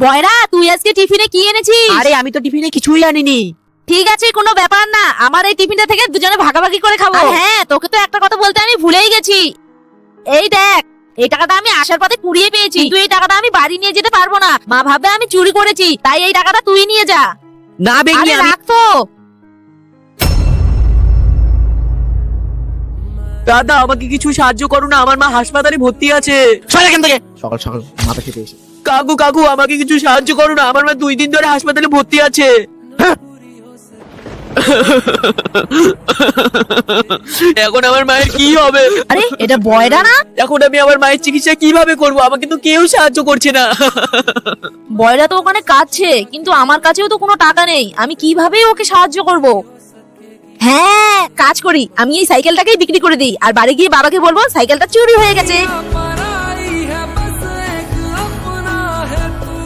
বয়রা, তুই আজকে টিফিনে কি এনেছিস? আরে আমি তো টিফিনে কিছুই আনিনি। ঠিক আছে, কোনো ব্যাপার না, আমার এই টিফিনটা থেকে দুজনে ভাগাভাগি করে খাবো। আর হ্যাঁ, তোকে তো একটা কথা বলতে আমি ভুলেই গেছি। এই দেখ, এই টাকাটা আমি আসার পথে কুড়িয়ে পেয়েছি, কিন্তু এই টাকাটা আমি বাড়ি নিয়ে যেতে পারবো না। মা ভাববে আমি চুরি করেছি, তাই এই টাকাটা তুই নিয়ে যা। না বেগনি, আরে আমি রাখ তো। দাদা আমাকে কিছু সাহায্য করো না, আমার মা হাসপাতালে ভর্তি আছে। সর এখান থেকে, সকাল সকাল মাথা খেতে এসে। কাকু কাকু আমাকে কিছু সাহায্য করো না, আমার মা 2 দিন ধরে হাসপাতালে ভর্তি আছে। এখন আমার মায়ের কি হবে? আরে এটা বয়রা না? এখন আমি আমার মায়ের চিকিৎসা কিভাবে করব? আমাকে তো কেউ সাহায্য করছে না। বয়রা তো ওখানে কাঁদছে, কিন্তু আমার কাছেও তো কোনো টাকা নেই, আমি কিভাবে ওকে সাহায্য করব? হ্যাঁ, কাজ করি, আমি এই সাইকেলটাকেই বিক্রি করে দিই, আর বাড়ি গিয়ে বাবাকে বলবো সাইকেলটা চুরি হয়ে গেছে।